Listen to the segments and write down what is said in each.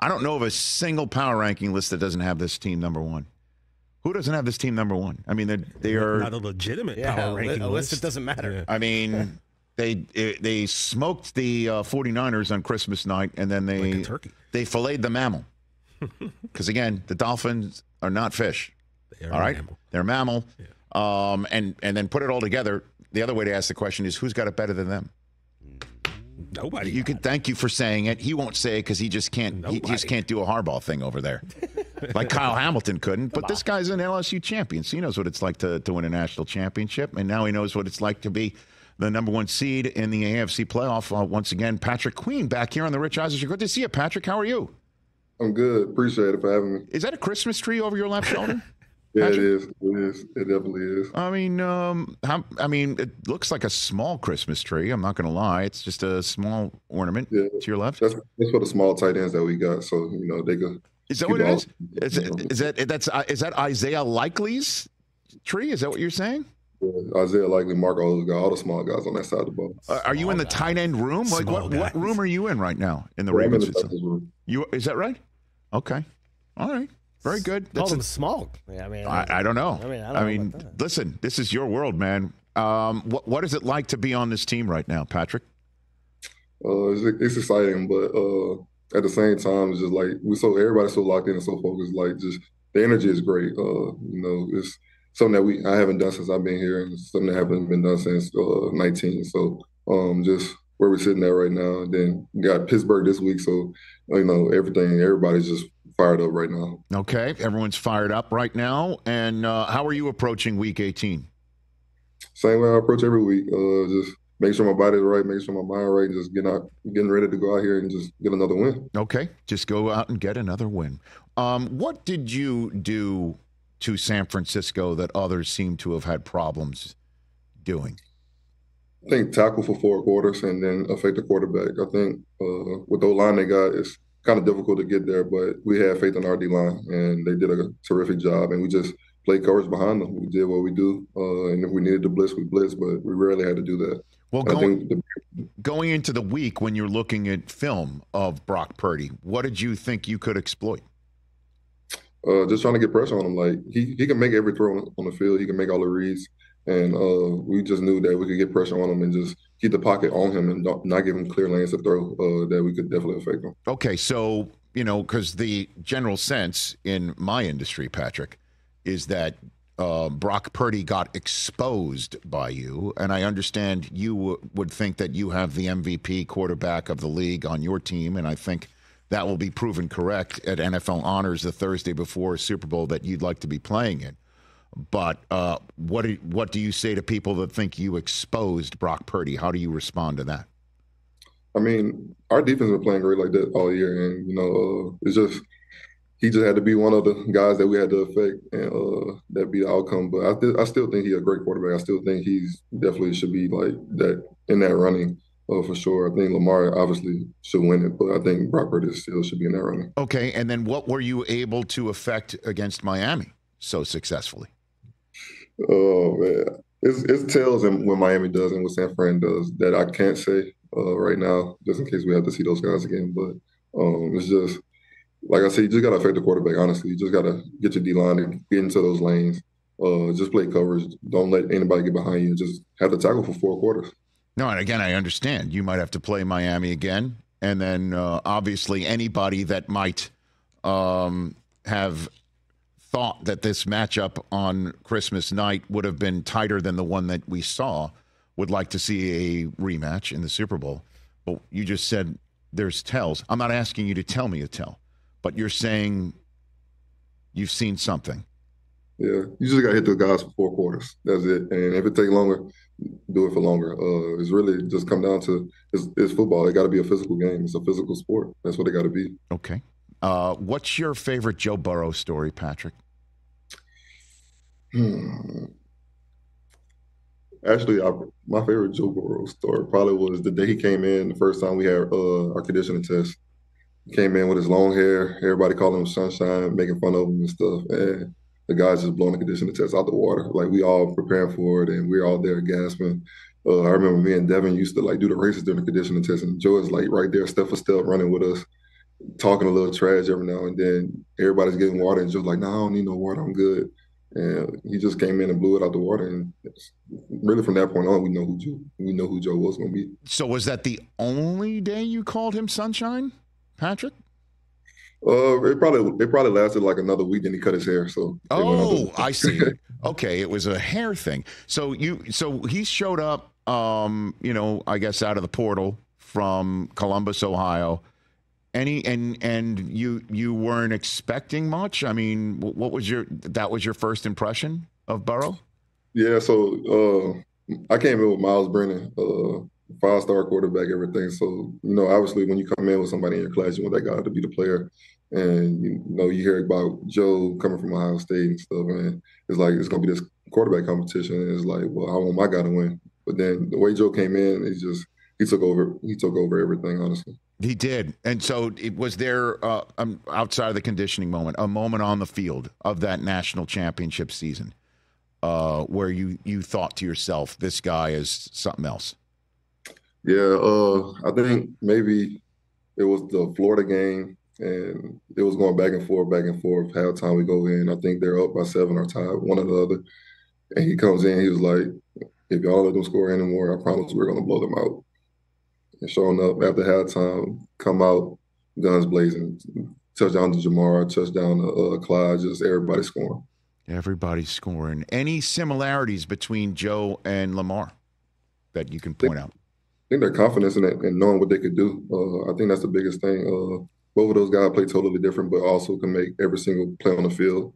I don't know of a single power ranking list that doesn't have this team number one. Who doesn't have this team number one? I mean, they are not a legitimate power ranking list. It doesn't matter. Yeah. I mean, they smoked the 49ers on Christmas night, and then Like a turkey. they filleted the mammal. Because again, the Dolphins are not fish. They are all right, a mammal. they're a mammal. Yeah. And then put it all together. The other way to ask the question is, who's got it better than them? Nobody. You can thank you for saying it. He won't say it because he just can't. He just can't do a Harbaugh thing over there, like Kyle Hamilton couldn't. But this guy's an LSU champion, so he knows what it's like to win a national championship, and now he knows what it's like to be the number one seed in the AFC playoff. Once again, Patrick Queen back here on the Rich Eisen Show. Good to see you, Patrick. How are you? I'm good. Appreciate it for having me. Is that a Christmas tree over your left shoulder? Yeah, Patrick? It is. It is. It definitely is. I mean, it looks like a small Christmas tree. I'm not going to lie. It's just a small ornament to your left. That's for the small tight ends that we got. So they go. Is that what it is? Is that Isaiah Likely's tree? Is that what you're saying? Yeah, Isaiah Likely, Mark Olds got all the small guys on that side of the ball. Are you in the tight end room? Like what room are you in right now in the Ravens facility? room? Is that right? Okay. All right. Very good. Call them small. Yeah, I don't know. I mean, listen, this is your world, man. What is it like to be on this team right now, Patrick? It's exciting, but at the same time, it's just like everybody's so locked in and so focused. Like, just the energy is great. It's something that I haven't done since I've been here, and something that haven't been done since 19. So, just where we're sitting at right now. And then we got Pittsburgh this week, so everybody's just fired up right now. Okay, everyone's fired up right now. And how are you approaching Week 18? Same way I approach every week. Just make sure my body's right, make sure my mind right, just getting ready to go out here and just get another win. Okay, just go out and get another win. What did you do to San Francisco that others seem to have had problems doing? I think tackle for 4 quarters and then affect the quarterback. I think with the line they got, it's kind of difficult to get there, but we had faith in our D-line, and they did a terrific job, and we just played coverage behind them. We did what we do, and if we needed to blitz, we blitzed, but we rarely had to do that. Well, going into the week when you're looking at film of Brock Purdy, what did you think you could exploit? Just trying to get pressure on him. Like, he can make every throw on the field. He can make all the reads. And we just knew that we could get pressure on him and just keep the pocket on him and not give him clear lanes to throw, that we could definitely affect him. Okay, so, because the general sense in my industry, Patrick, is that Brock Purdy got exposed by you. And I understand you would think that you have the MVP quarterback of the league on your team. And I think that will be proven correct at NFL Honors the Thursday before Super Bowl that you'd like to be playing in. But what do you say to people that think you exposed Brock Purdy? How do you respond to that? I mean, our defense has been playing great like that all year, and it's just he just had to be one of the guys that we had to affect, and that be the outcome. But I still think he's a great quarterback. I still think he's definitely should be like that in that running for sure. I think Lamar obviously should win it, but I think Brock Purdy still should be in that running. Okay, and then what were you able to affect against Miami so successfully? Oh man, it's tells and what Miami does and what San Fran does that I can't say right now, just in case we have to see those guys again. But it's just like I said, you just gotta affect the quarterback. Honestly, you just gotta get your D line and get into those lanes. Just play coverage. Don't let anybody get behind you. Just have to tackle for 4 quarters. No, and again, I understand you might have to play Miami again, and then obviously anybody that might have thought that this matchup on Christmas night would have been tighter than the one that we saw would like to see a rematch in the Super Bowl. But you just said there's tells. I'm not asking you to tell me a tell, but you're saying you've seen something. Yeah, you just got to hit the guys for 4 quarters. That's it. And if it takes longer, do it for longer. It's really just come down to it's football. It got to be a physical game. It's a physical sport. That's what it got to be. Okay. What's your favorite Joe Burrow story, Patrick? Actually, my favorite Joe Burrow story probably was the day he came in, the first time we had our conditioning test. He came in with his long hair, everybody calling him Sunshine, making fun of him and stuff. And the guys just blowing the conditioning test out the water. Like, we all preparing for it, and we're all there gasping. I remember me and Devin used to do the races during the conditioning test, and Joe is right there, step for step, running with us. talking a little trash every now and then. Everybody's getting water and just like, no, I don't need no water. I'm good. And he just came in and blew it out the water. And really, from that point on, we know who Joe was going to be. So was that the only day you called him Sunshine, Patrick? It probably lasted like another week. Then he cut his hair. So I see. Okay, it was a hair thing. So he showed up. I guess out of the portal from Columbus, Ohio. And you weren't expecting much. I mean, what was your first impression of Burrow? Yeah, so I came in with Miles Brennan, 5-star quarterback, everything. So obviously, when you come in with somebody in your class, you want that guy to be the player. And you hear about Joe coming from Ohio State and stuff, and it's like it's gonna be this quarterback competition. And it's like, well, I want my guy to win. But then the way Joe came in, he took over everything, honestly. He did. And so was there, outside of the conditioning moment, a moment on the field of that national championship season where you thought to yourself, this guy is something else? Yeah, I think maybe it was the Florida game, and it was going back and forth, back and forth. Halftime, we go in. I think they're up by 7 or tied, one or the other. And he comes in, he was like, if y'all let them score anymore, I promise we're going to blow them out. And showing up after halftime, come out, guns blazing, touchdown to Jamar, touchdown to Clyde, just everybody scoring. Everybody's scoring. Any similarities between Joe and Lamar that you can point out? I think their confidence in it and knowing what they could do. I think that's the biggest thing. Both of those guys play totally different, but also can make every single play on the field.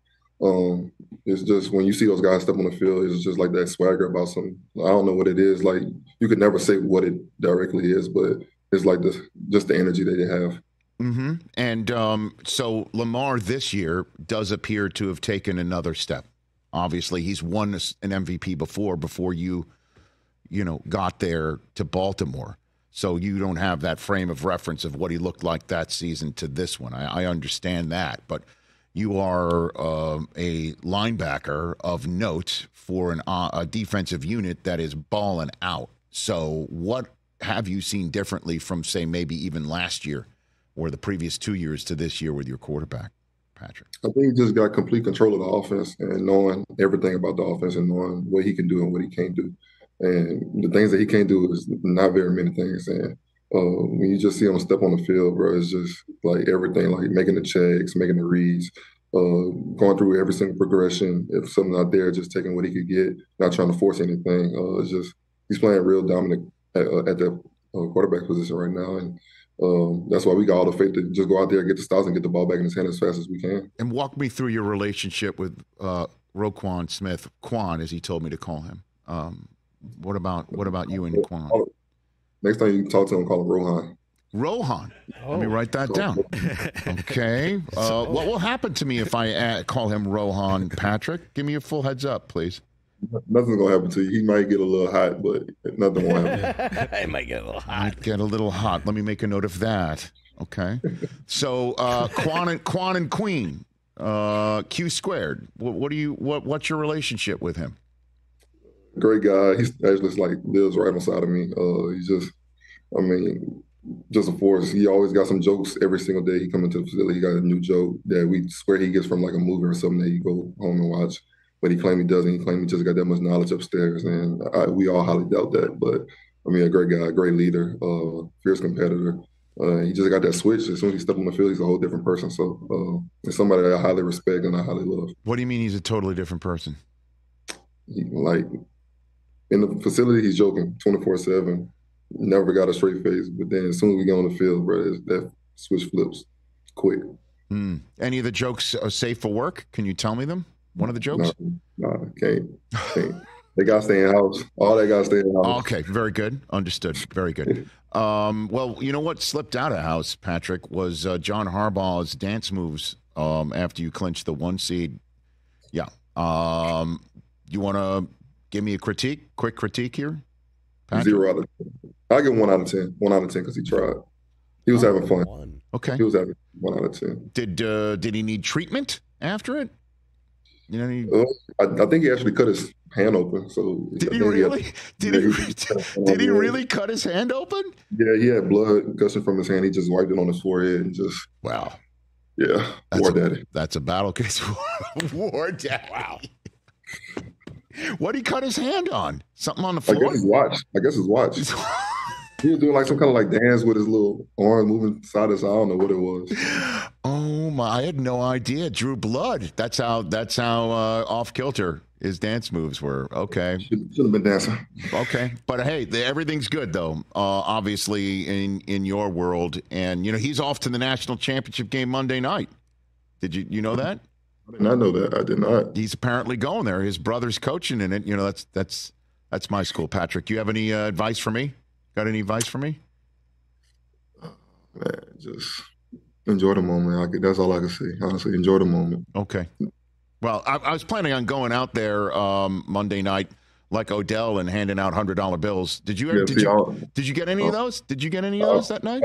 It's just when you see those guys step on the field, it's just like that swagger about something. I don't know what it is. Like you could never say what it directly is, but it's like just the energy that they have. Mm-hmm. And so Lamar this year does appear to have taken another step. Obviously, he's won an MVP before you got there to Baltimore. So you don't have that frame of reference of what he looked like that season to this one. I understand that, but you are a linebacker of note for a defensive unit that is balling out. So what have you seen differently from, say, maybe even last year or the previous 2 years to this year with your quarterback, Patrick? I think he just got complete control of the offense and knowing everything about the offense and knowing what he can do and what he can't do. And the things that he can't do is not very many things. And when you just see him step on the field, bro, it's just like everything, like making the checks, making the reads, going through every single progression. If something not there, just taking what he could get, not trying to force anything. It's just he's playing real dominant at the quarterback position right now. And that's why we got all the faith to just go out there, get the stops, and get the ball back in his hand as fast as we can. And walk me through your relationship with Roquan Smith, Quan, as he told me to call him. What about you and Quan? Next time you talk to him, call him Rohan. Rohan. Let me write that down. Okay. What will happen to me if I call him Rohan, Patrick? Give me a full heads up, please. Nothing's going to happen to you. He might get a little hot, but nothing will happen. He might get a little hot. Might get a little hot. Let me make a note of that. Okay. So Quan and Queen, Q squared. What's your relationship with him? Great guy. He's actually like lives right beside of me. He's just a force. He always got some jokes every single day. He come into the facility, he got a new joke that we swear he gets from like a movie or something that you go home and watch. But he claimed he doesn't. He claimed he just got that much knowledge upstairs, and we all highly doubt that. But a great guy, great leader, fierce competitor. He just got that switch. As soon as he steps on the field, he's a whole different person. So it's somebody that I highly respect and I highly love. What do you mean he's a totally different person? In the facility, he's joking 24/7. Never got a straight face. But then as soon as we get on the field, bro, that switch flips quick. Any of the jokes are safe for work? Can you tell me them? One of the jokes? No, can't. They got to stay in house. All that got to stay in house. Okay, very good. Understood. Very good. Well, you know what slipped out of house, Patrick, was John Harbaugh's dance moves after you clinched the 1 seed. Yeah. You want to give me a quick critique here? Patrick? 0 out of 10. I give 1 out of 10. 1 out of 10 because he tried. He was having fun. Okay. He was having 1 out of 10. Did he need treatment after it? I think he actually cut his hand open. So did he really? Did he really cut his hand open? Yeah, he had blood gushing from his hand. He just wiped it on his forehead and just. Wow. Yeah, War Daddy. That's a battle case. War Daddy. Wow. What did he cut his hand on? Something on the floor? I guess his watch. He was doing like some kind of like dance with his little arm moving side to side. I don't know what it was. Oh my! I had no idea. Drew blood. That's how off kilter his dance moves were. Okay. Should have been dancing. Okay, but hey, everything's good though. Obviously in your world, and he's off to the national championship game Monday night. Did you know that? I did not know that. I did not. He's apparently going there. His brother's coaching in it. That's my school. Patrick, you have any advice for me? Got any advice for me? Man, just enjoy the moment. That's all I can say. Honestly, enjoy the moment. Okay. Well, I was planning on going out there Monday night like Odell and handing out $100 bills. Did you get any of those? Did you get any of those that night?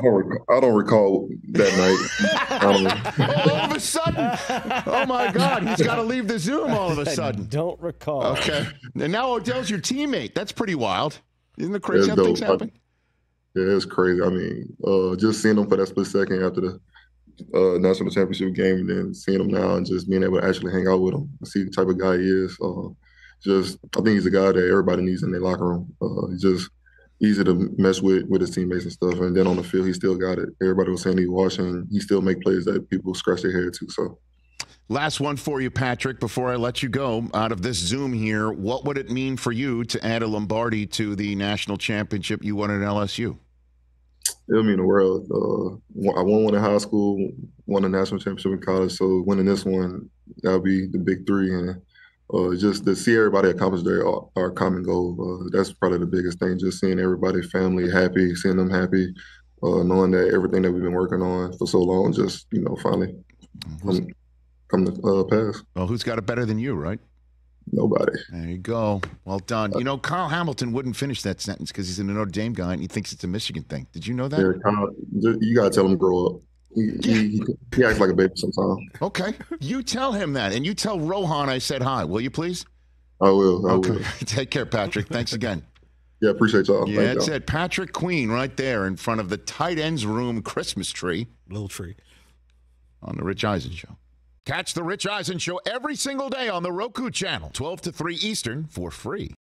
I don't recall that night. All of a sudden, oh my God, he's got to leave the Zoom all of a sudden. Don't recall. Okay. And now Odell's your teammate. That's pretty wild. Isn't it crazy how things happen? Yeah, it's crazy. I mean, just seeing him for that split second after the national championship game, and then seeing him now and just being able to actually hang out with him, see the type of guy he is. I think he's a guy that everybody needs in their locker room. He's just easy to mesh with his teammates and stuff. And then on the field, he still got it. Everybody was saying he washing. He still make plays that people scratch their head to. So. Last one for you, Patrick, before I let you go out of this Zoom here. What would it mean for you to add a Lombardi to the national championship you won at LSU? It would mean the world. I won one in high school, won a national championship in college. So winning this one, that would be the big three. And just to see everybody accomplish our common goal, that's probably the biggest thing. Just seeing everybody, family happy, seeing them happy, knowing that everything that we've been working on for so long just, finally come to pass. Well, who's got it better than you, right? Nobody. There you go. Well done. Kyle Hamilton wouldn't finish that sentence because he's a Notre Dame guy and he thinks it's a Michigan thing. Did you know that? Yeah, Kyle, you got to tell him to grow up. He acts like a baby sometimes. Okay. You tell him that. And you tell Rohan I said hi. Will you please? I will. I will. Take care, Patrick. Thanks again. Yeah, appreciate y'all. Yeah, that's it. Patrick Queen right there in front of the tight ends room Christmas tree. Little tree. On the Rich Eisen Show. Catch the Rich Eisen Show every single day on the Roku channel, 12 to 3 Eastern, for free.